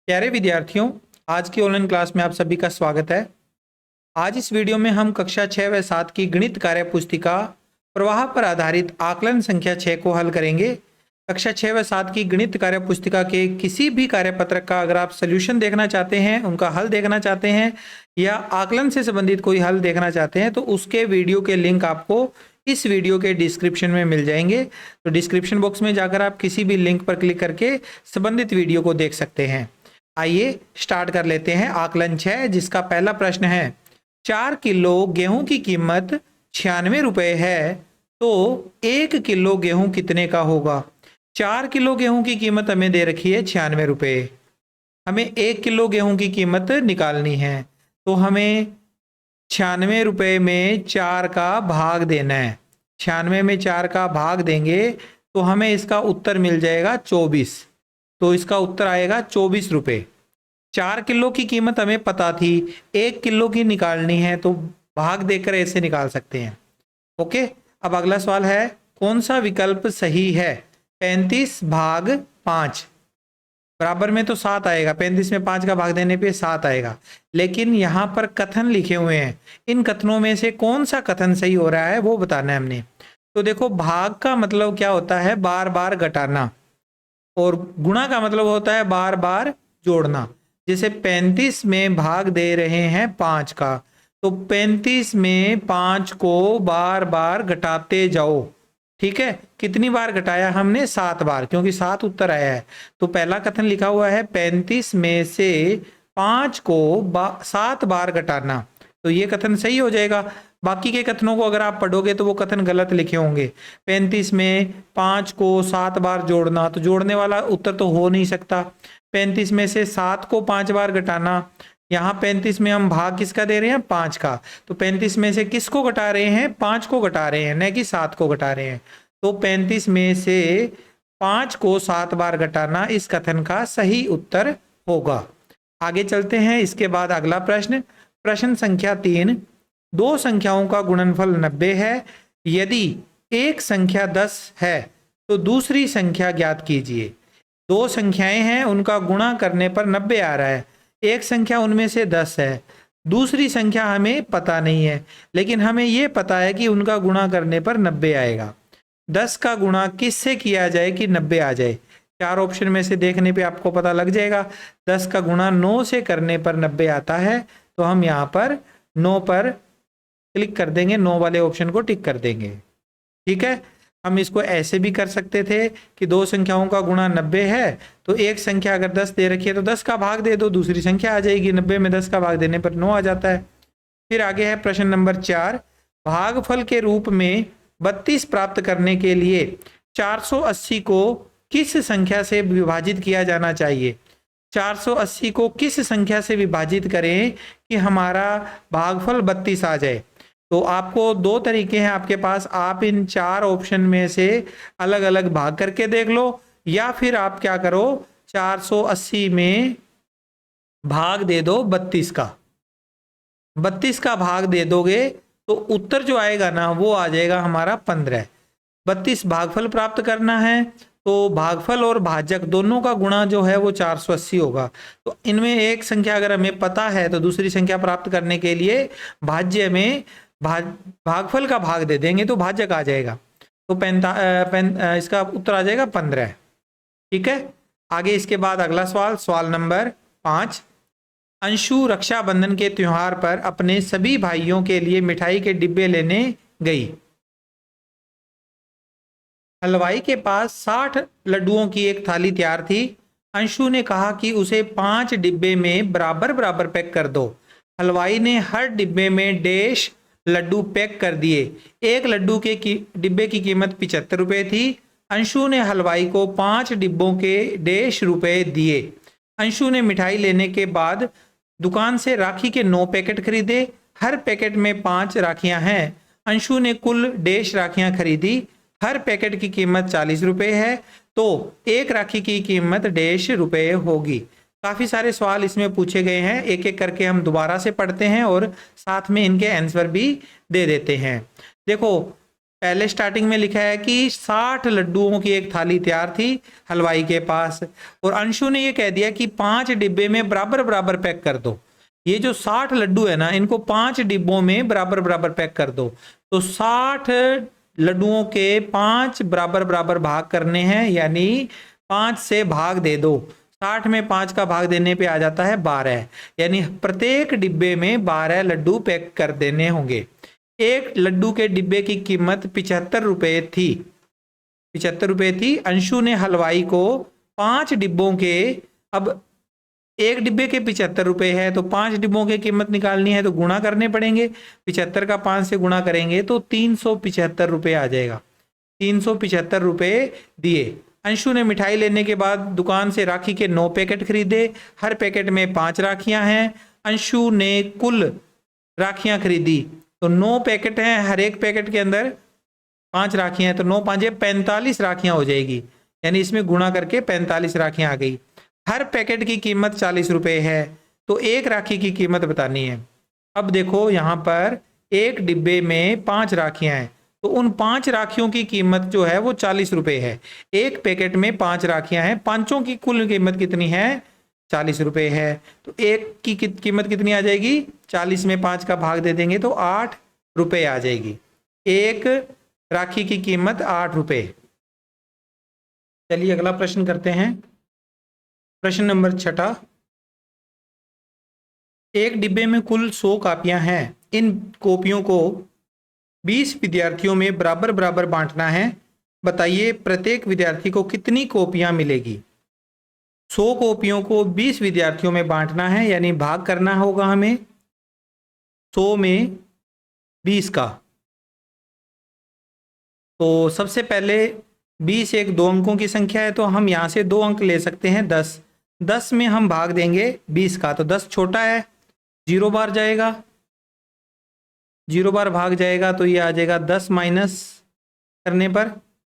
प्यारे विद्यार्थियों, आज की ऑनलाइन क्लास में आप सभी का स्वागत है। आज इस वीडियो में हम कक्षा 6 व 7 की गणित कार्य पुस्तिका प्रवाह पर आधारित आकलन संख्या 6 को हल करेंगे। कक्षा 6 व 7 की गणित कार्य पुस्तिका के किसी भी कार्यपत्रक का अगर आप सोल्यूशन देखना चाहते हैं, उनका हल देखना चाहते हैं या आकलन से संबंधित कोई हल देखना चाहते हैं तो उसके वीडियो के लिंक आपको इस वीडियो के डिस्क्रिप्शन में मिल जाएंगे। तो डिस्क्रिप्शन बॉक्स में जाकर आप किसी भी लिंक पर क्लिक करके संबंधित वीडियो को देख सकते हैं। आइए स्टार्ट कर लेते हैं आकलन 6, जिसका पहला प्रश्न है 4 किलो गेहूं की कीमत 96 रुपए है तो 1 किलो गेहूं कितने का होगा। 4 किलो गेहूं की कीमत हमें दे रखी है 96 रुपए। हमें 1 किलो गेहूं की कीमत निकालनी है तो हमें 96 रुपए में 4 का भाग देना है। 96 में 4 का भाग देंगे तो हमें इसका उत्तर मिल जाएगा 24। तो इसका उत्तर आएगा 24 रुपए। 4 किलो की कीमत हमें पता थी, 1 किलो की निकालनी है तो भाग देकर ऐसे निकाल सकते हैं। ओके, अब अगला सवाल है कौन सा विकल्प सही है। 35 भाग 5 बराबर में तो 7 आएगा। 35 में 5 का भाग देने पे 7 आएगा, लेकिन यहाँ पर कथन लिखे हुए हैं, इन कथनों में से कौन सा कथन सही हो रहा है वो बताना है हमने। तो देखो, भाग का मतलब क्या होता है, बार बार घटाना, और गुणा का मतलब होता है बार बार जोड़ना। जैसे 35 में भाग दे रहे हैं 5 का, तो 35 में 5 को बार बार घटाते जाओ। ठीक है, कितनी बार घटाया हमने, 7 बार, क्योंकि 7 उत्तर आया है। तो पहला कथन लिखा हुआ है 35 में से 5 को 7 बार घटाना, तो ये कथन सही हो जाएगा। बाकी के कथनों को अगर आप पढ़ोगे तो वो कथन गलत लिखे होंगे। 35 में 5 को 7 बार जोड़ना, तो जोड़ने वाला उत्तर तो हो नहीं सकता। 35 में से 7 को 5 बार घटाना, यहाँ 35 में हम भाग किसका दे रहे हैं, 5 का, तो 35 में से किसको घटा रहे हैं, 5 को घटा रहे हैं, न कि 7 को घटा रहे हैं। तो 35 में से 5 को 7 बार घटाना इस कथन का सही उत्तर होगा। आगे चलते हैं। इसके बाद अगला प्रश्न, प्रश्न संख्या 3, दो संख्याओं का गुणनफल 90 है। यदि एक संख्या 10 है तो दूसरी संख्या ज्ञात कीजिए। दो संख्याएं हैं, उनका गुणा करने पर 90 आ रहा है। एक संख्या उनमें से 10 है, दूसरी संख्या हमें पता नहीं है, लेकिन हमें यह पता है कि उनका गुणा करने पर 90 आएगा। 10 का गुणा किससे किया जाए कि 90 आ जाए। 4 ऑप्शन में से देखने पे आपको पता लग जाएगा। 10 का गुणा 9 से करने पर 90 आता है, तो हम यहाँ पर 9 पर क्लिक कर देंगे, 9 वाले ऑप्शन को टिक कर देंगे। ठीक है, हम इसको ऐसे भी कर सकते थे कि दो संख्याओं का गुणा 90 है, तो एक संख्या अगर 10 दे रखी है तो 10 का भाग दे दो, दूसरी संख्या आ जाएगी। 90 में 10 का भाग देने पर 9 आ जाता है। फिर आगे है प्रश्न नंबर 4, भागफल के रूप में 32 प्राप्त करने के लिए 480 को किस संख्या से विभाजित किया जाना चाहिए। 480 को किस संख्या से विभाजित करें कि हमारा भागफल 32 आ जाए। तो आपको दो तरीके हैं आपके पास, आप इन 4 ऑप्शन में से अलग अलग भाग करके देख लो, या फिर आप क्या करो, 480 में भाग दे दो 32 का। 32 का भाग दे दोगे तो उत्तर जो आएगा ना वो आ जाएगा हमारा 15। 32 भागफल प्राप्त करना है तो भागफल और भाजक दोनों का गुणा जो है वो 480 होगा। तो इनमें एक संख्या अगर हमें पता है तो दूसरी संख्या प्राप्त करने के लिए भाज्य में भागफल का भाग दे देंगे तो भाजक आ जाएगा। तो इसका उत्तर आ जाएगा 15। ठीक है, आगे इसके बाद अगला सवाल, सवाल नंबर 5, अंशु रक्षाबंधन के त्योहार पर अपने सभी भाइयों के लिए मिठाई के डिब्बे लेने गई। हलवाई के पास 60 लड्डुओं की एक थाली तैयार थी। अंशु ने कहा कि उसे 5 डिब्बे में बराबर बराबर पैक कर दो। हलवाई ने हर डिब्बे में डैश लड्डू पैक कर दिए। एक लड्डू के डिब्बे की कीमत 75 रुपए थी। अंशु ने हलवाई को 5 डिब्बों के डैश रुपए दिए। अंशु ने मिठाई लेने के बाद दुकान से राखी के 9 पैकेट खरीदे। हर पैकेट में 5 राखियां हैं। अंशु ने कुल डैश राखियां खरीदी। हर पैकेट की कीमत 40 रुपए है, तो एक राखी की कीमत डैश रुपए होगी। काफी सारे सवाल इसमें पूछे गए हैं, एक एक करके हम दोबारा से पढ़ते हैं और साथ में इनके आंसर भी दे देते हैं। देखो, पहले स्टार्टिंग में लिखा है कि 60 लड्डुओं की एक थाली तैयार थी हलवाई के पास, और अंशु ने ये कह दिया कि 5 डिब्बे में बराबर बराबर पैक कर दो। ये जो 60 लड्डू है ना, इनको 5 डिब्बों में बराबर बराबर पैक कर दो। तो 60 लड्डुओं के 5 बराबर बराबर भाग करने हैं, यानी 5 से भाग दे दो। 60 में 5 का भाग देने पे आ जाता है 12, यानी प्रत्येक डिब्बे में 12 लड्डू पैक कर देने होंगे। एक लड्डू के डिब्बे की कीमत 75 रुपए थी, 75 रुपए थी। अंशु ने हलवाई को 5 डिब्बों के, अब एक डिब्बे के 75 रुपए है तो 5 डिब्बों की कीमत निकालनी है तो गुणा करने पड़ेंगे। 75 का 5 से गुणा करेंगे तो 375 रुपए आ जाएगा। 375 रुपए दिए। अंशु ने मिठाई लेने के बाद दुकान से राखी के 9 पैकेट खरीदे। हर पैकेट में 5 राखियां हैं। अंशु ने कुल राखियां खरीदी तो 9 पैकेट हैं, हर एक पैकेट के अंदर 5 राखियां हैं, तो 9 5 45 राखियां हो जाएगी, यानी इसमें गुणा करके 45 राखियां आ गई। हर पैकेट की कीमत 40 रुपए है, तो एक राखी की कीमत बतानी है। अब देखो यहाँ पर एक डिब्बे में 5 राखियां हैं, तो उन 5 राखियों की कीमत जो है वो 40 रुपए है। एक पैकेट में 5 राखियां हैं, पांचों की कुल कीमत कितनी है? 40 रुपए है। तो एक की कीमत कितनी आ जाएगी? 40 में 5 का भाग दे देंगे तो 8 रुपए आ जाएगी। एक राखी की कीमत 8 रुपए। चलिए अगला प्रश्न करते हैं। प्रश्न नंबर 6। एक डिब्बे में कुल 100 कॉपियां हैं। इन कॉपियों को 20 विद्यार्थियों में बराबर बराबर बांटना है। बताइए प्रत्येक विद्यार्थी को कितनी कॉपियां मिलेगी? 100 कॉपियों को 20 विद्यार्थियों में बांटना है, यानी भाग करना होगा हमें 100 में 20 का। तो सबसे पहले 20 एक 2 अंकों की संख्या है, तो हम यहाँ से 2 अंक ले सकते हैं। 10 में हम भाग देंगे 20 का, तो 10 छोटा है, 0 बार जाएगा, 0 बार भाग जाएगा तो ये आ जाएगा 10 माइनस करने पर,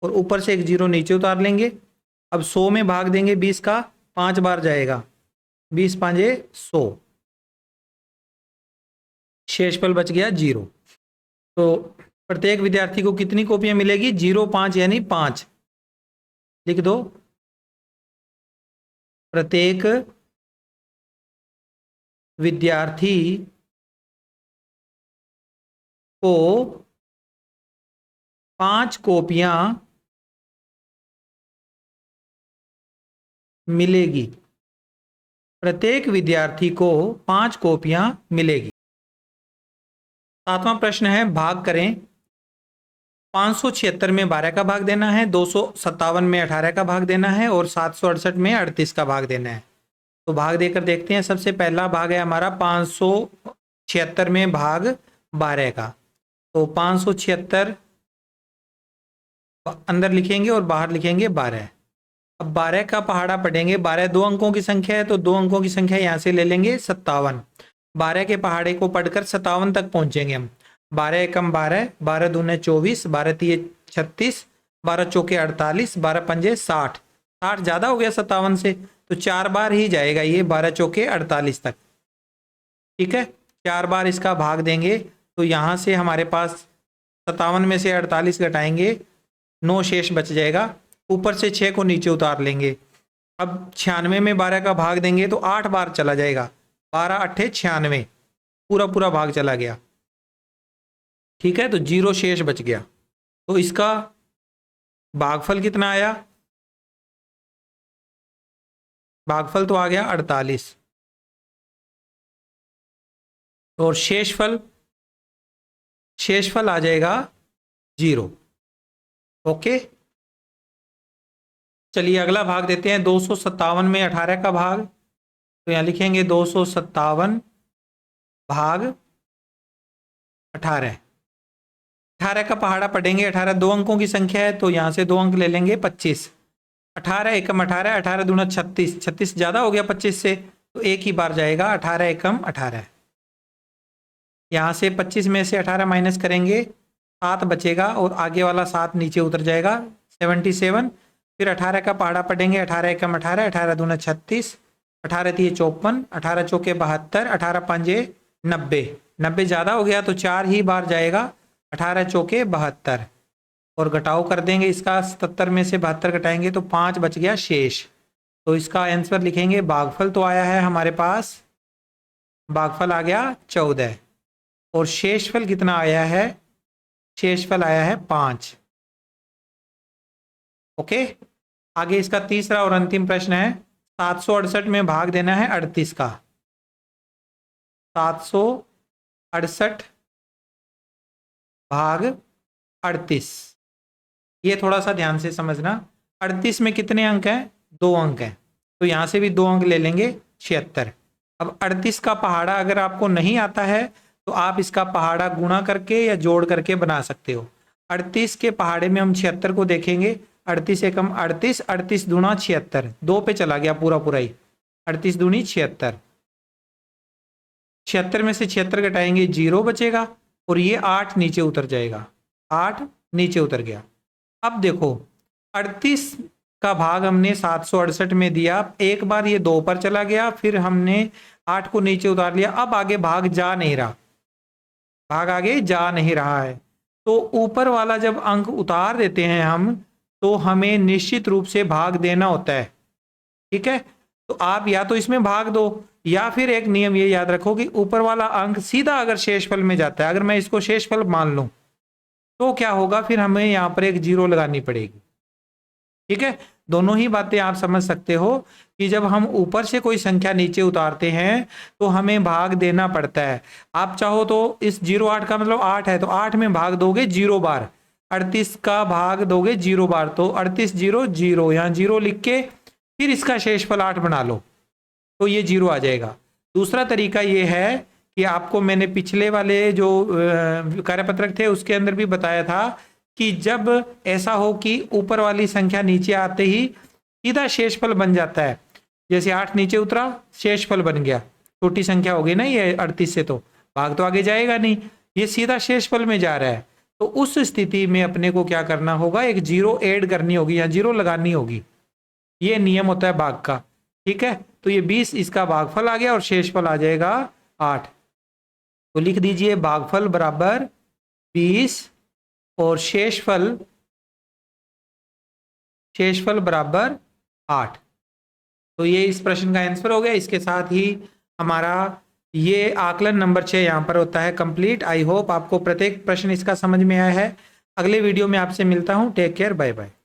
और ऊपर से एक 0 नीचे उतार लेंगे। अब 100 में भाग देंगे 20 का, 5 बार जाएगा, 20 5 100, शेषफल बच गया 0। तो प्रत्येक विद्यार्थी को कितनी कॉपियां मिलेगी? 0 5 यानी 5 लिख दो। प्रत्येक विद्यार्थी को 5 कॉपियां मिलेगी। प्रत्येक विद्यार्थी को 5 कॉपियां मिलेगी। 7वां प्रश्न है, भाग करें। 576 में 12 का भाग देना है, 257 में 18 का भाग देना है, और 768 में 38 का भाग देना है। तो भाग देकर देखते हैं। सबसे पहला भाग है हमारा 576 में भाग 12 का। तो 576 अंदर लिखेंगे और बाहर लिखेंगे 12। अब 12 का पहाड़ा पढ़ेंगे। 12 2 अंकों की संख्या है, तो 2 अंकों की संख्या यहाँ से ले लेंगे 57। 12 के पहाड़े को पढ़कर 57 तक पहुंचेंगे हम। 12 एकम 12, 12 दूने 24, 12 तिये 36, 12 चौके 48, 12 पंजे 60। 60 ज़्यादा हो गया 57 से, तो 4 बार ही जाएगा ये 12 चौके 48 तक। ठीक है, 4 बार इसका भाग देंगे तो यहाँ से हमारे पास 57 में से 48 घटाएंगे, 9 शेष बच जाएगा। ऊपर से 6 को नीचे उतार लेंगे। अब 96 में 12 का भाग देंगे तो 8 बार चला जाएगा, 12 8 96, पूरा पूरा भाग चला गया। ठीक है, तो 0 शेष बच गया। तो इसका भागफल कितना आया? भागफल तो आ गया 48, और शेषफल आ जाएगा 0। ओके, चलिए अगला भाग देते हैं। 257 में 18 का भाग, तो यहाँ लिखेंगे 257 भाग 18। 18 का पहाड़ा पढ़ेंगे। 18 2 अंकों की संख्या है, तो यहाँ से 2 अंक ले लेंगे 25। 18 एकम 18, 18 दूना 36, 36 ज़्यादा हो गया 25 से, तो एक ही बार जाएगा, 18 एकम 18। यहाँ से 25 में से 18 माइनस करेंगे, 7 बचेगा, और आगे वाला 7 नीचे उतर जाएगा, 77। फिर 18 का पहाड़ा पढ़ेंगे। 18 एकम 18, 18 दूना 36, 18 तिये 54, 18 चौके 72, 18 पंजे 90। 90 ज़्यादा हो गया तो 4 ही बार जाएगा, 18 चौके 72। और घटाव कर देंगे इसका, 77 में से 72 घटाएंगे तो 5 बच गया शेष। तो इसका आंसर लिखेंगे, भागफल तो आया है हमारे पास, भागफल आ गया 14 और शेषफल कितना आया है, शेषफल आया है 5। ओके, आगे इसका तीसरा और अंतिम प्रश्न है, 768 में भाग देना है 38 का। 768 भाग 38, ये थोड़ा सा ध्यान से समझना। 38 में कितने अंक हैं, 2 अंक हैं, तो यहां से भी 2 अंक ले लेंगे, 76। अब 38 का पहाड़ा अगर आपको नहीं आता है तो आप इसका पहाड़ा गुणा करके या जोड़ करके बना सकते हो। 38 के पहाड़े में हम 76 को देखेंगे, 38 एकम 38, 38 दूना 76, 2 पे चला गया पूरा पूरा ही, 38 दूनी 76, 76 में से 76 घटाएंगे 0 बचेगा और ये 8 नीचे उतर जाएगा, 8 नीचे उतर गया। अब देखो 38 का भाग हमने 768 में दिया, एक बार ये 2 पर चला गया, फिर हमने 8 को नीचे उतार लिया, अब आगे भाग जा नहीं रहा, भाग आगे जा नहीं रहा है। तो ऊपर वाला जब अंक उतार देते हैं हम, तो हमें निश्चित रूप से भाग देना होता है, ठीक है। तो आप या तो इसमें भाग दो, या फिर एक नियम ये याद रखो कि ऊपर वाला अंक सीधा अगर शेषफल में जाता है, अगर मैं इसको शेषफल मान लूं तो क्या होगा, फिर हमें यहां पर एक 0 लगानी पड़ेगी, ठीक है। दोनों ही बातें आप समझ सकते हो कि जब हम ऊपर से कोई संख्या नीचे उतारते हैं तो हमें भाग देना पड़ता है। आप चाहो तो इस 08 का मतलब 8 है तो 8 में भाग दोगे 0 बार, 38 का भाग दोगे 0 बार, तो 38 0 0, यहाँ 0 लिख के फिर इसका शेषफल 8 बना लो तो ये 0 आ जाएगा। दूसरा तरीका ये है कि आपको मैंने पिछले वाले जो कार्यपत्रक थे उसके अंदर भी बताया था कि जब ऐसा हो कि ऊपर वाली संख्या नीचे आते ही सीधा शेषफल बन जाता है, जैसे 8 नीचे उतरा शेषफल बन गया, छोटी संख्या हो गई ना ये 38 से, तो भाग तो आगे जाएगा नहीं, ये सीधा शेषफल में जा रहा है। तो उस स्थिति में अपने को क्या करना होगा, एक 0 ऐड करनी होगी या 0 लगानी होगी, ये नियम होता है भाग का, ठीक है। तो ये 20 इसका भागफल आ गया और शेषफल आ जाएगा 8। तो लिख दीजिए भागफल बराबर 20 और शेषफल बराबर 8। तो ये इस प्रश्न का आंसर हो गया। इसके साथ ही हमारा ये आकलन नंबर 6 यहाँ पर होता है कंप्लीट। आई होप आपको प्रत्येक प्रश्न इसका समझ में आया है। अगले वीडियो में आपसे मिलता हूँ। Take care, bye bye.